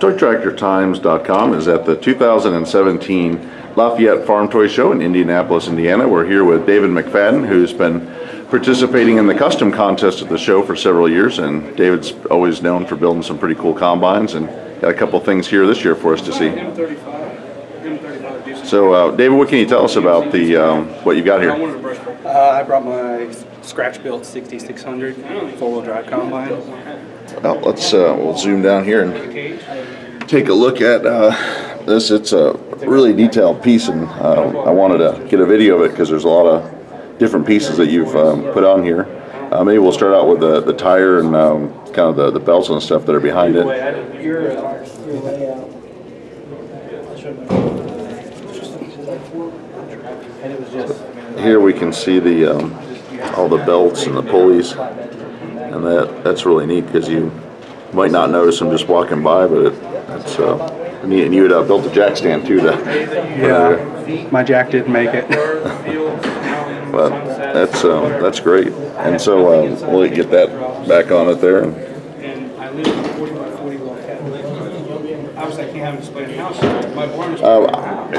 ToyTractorTimes.com is at the 2017 Lafayette Farm Toy Show in Indianapolis, Indiana. We're here with David McFaden, who's been participating in the custom contest at the show for several years, and David's always known for building some pretty cool combines, and got a couple things here this year for us to see. So, David, what can you tell us about the what you got here? I brought my scratch-built 6600 four-wheel drive combine. Well, let's we'll zoom down here and take a look at this. It's a really detailed piece, and I wanted to get a video of it because there's a lot of different pieces that you've put on here. Maybe we'll start out with the tire and kind of the belts and stuff that are behind it. Here we can see the all the belts and the pulleys, and that's really neat because you might not notice them just walking by, but it's neat. And you had built a jack stand too. Yeah, my jack didn't make it. But that's great. And so we'll get that back on it there.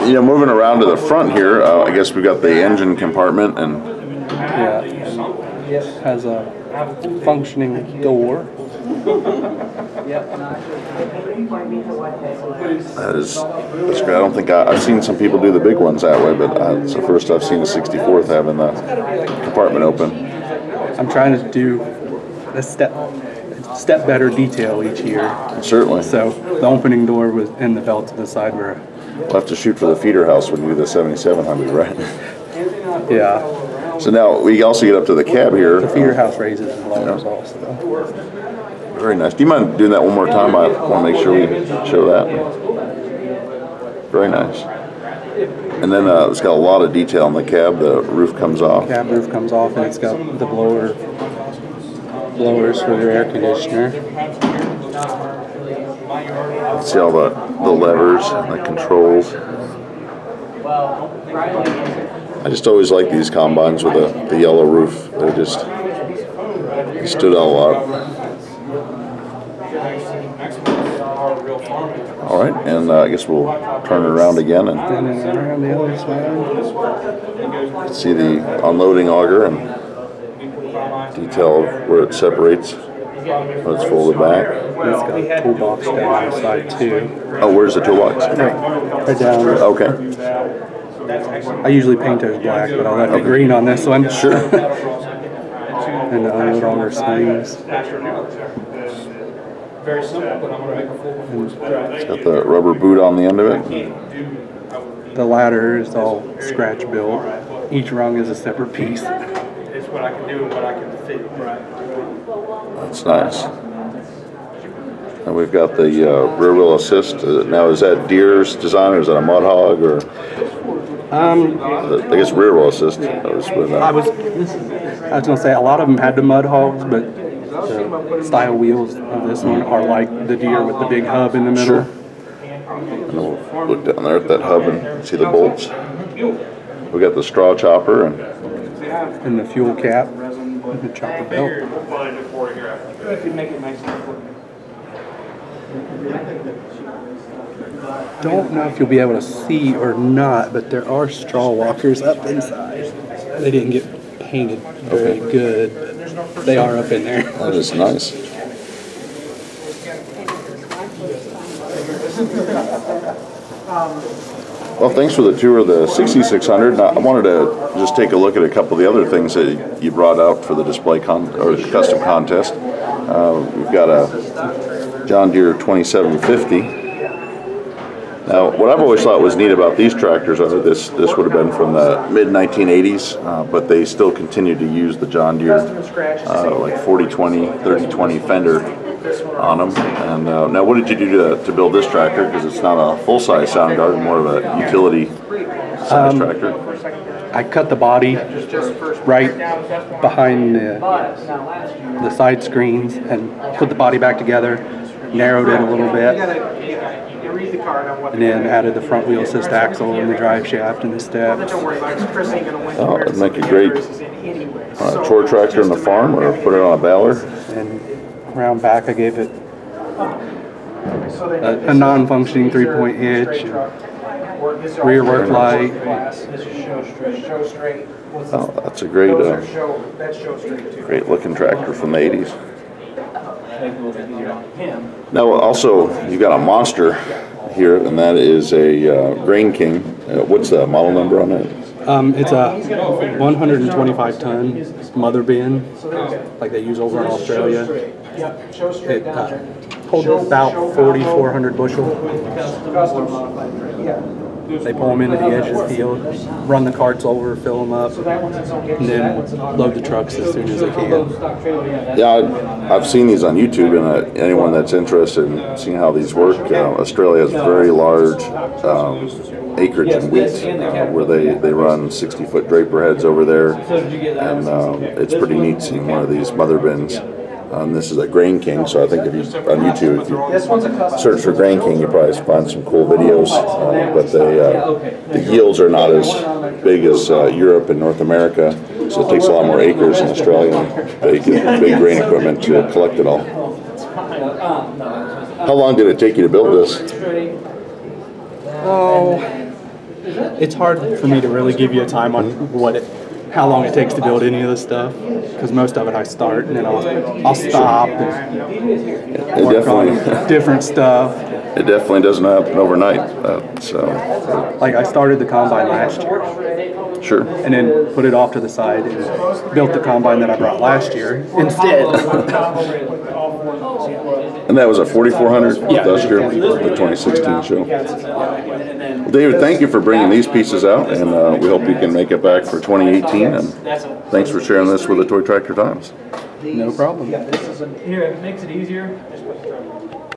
You know, moving around to the front here, I guess we've got the engine compartment, and it has a functioning door. That's great. I don't think I've seen some people do the big ones that way, but it's the first I've seen a 64th having the compartment open. I'm trying to do a step better detail each year. Certainly. So the opening door was in the belt to the side where. We'll have to shoot for the feeder house when we do the 7700, right? Yeah. So now we also get up to the cab here. The feeder house raises and lowers also. Very nice. Do you mind doing that one more time? I want to make sure we show that. Very nice. And then it's got a lot of detail on the cab. The roof comes off. The cab roof comes off, and it's got the blowers for your air conditioner. See all the levers and the controls. I just always like these combines with the yellow roof. They stood out a lot. All right, and I guess we'll turn it around again and around the other side. See the unloading auger and detail of where it separates when it's folded back. It's got a toolbox down the side too. Oh, where's the toolbox? Right down. Okay. I usually paint those black, but I left it green on this one. Sure. And the unload auger swings. Very simple, but I'm going to make a full one. It's got the rubber boot on the end of it. The ladder is all scratch built. Each rung is a separate piece. It's what I can do and what I can fit. That's nice. And we've got the rear wheel assist. Now, is that Deere's design, or is that a Mud Hog, or? I guess rear wheel assist. I was going to say a lot of them had the Mud Hogs, but the style wheels of this one are like the Deere with the big hub in the middle. Sure. And we'll look down there at that hub and see the bolts. We got the straw chopper and the fuel cap and the chopper belt. Don't know if you'll be able to see or not, but there are straw walkers up inside. They didn't get painted very good, but they are up in there. That is nice. Well, thanks for the tour of the 6600. I wanted to just take a look at a couple of the other things that you brought out for the display or the custom contest. We've got a John Deere 2750. Now, what I've always thought was neat about these tractors, this would have been from the mid-1980s, but they still continue to use the John Deere like 40-20, 30-20 fender on them. And now, what did you do to build this tractor? Because it's not a full-size Soundgarden, more of a utility-size tractor. I cut the body right behind the side screens and put the body back together, narrowed it a little bit, and then added the front wheel assist axle and the drive shaft and the steps. Oh, it'd make a great chore tractor in the farm, or put it on a baler. And around back I gave it a non-functioning 3-point hitch, rear work light. Oh, that's a great, great looking tractor from the 80s. Now, also, you've got a monster here, and that is a Grain King. What's the model number on that? It's a 125-ton mother bin, like they use over in Australia. It holds about 4,400 bushel. They pull them into the edge of the field, run the carts over, fill them up, and then load the trucks as soon as they can. Yeah, I've seen these on YouTube, and anyone that's interested in seeing how these work, Australia has very large acreage in wheat, where they run 60-foot draper heads over there, and it's pretty neat seeing one of these mother bins. This is a Grain King, so I think if you on YouTube, if you search for Grain King, you probably find some cool videos. But the yields are not as big as Europe and North America, so it takes a lot more acres in Australia. They get big grain equipment to collect it all. How long did it take you to build this? Oh, it's hard for me to really give you a time on how long it takes to build any of this stuff, because most of it I start and then I'll stop and work on different stuff. It definitely doesn't happen overnight. Like I started the combine last year. Sure. And then put it off to the side and built the combine that I brought last year instead. And that was a 4,400 Yeah, last year, the 2016 show. Well, David, thank you for bringing these pieces out, and we hope you can make it back for 2018. And thanks for sharing this with the Toy Tractor Times. No problem. Here, it makes it easier.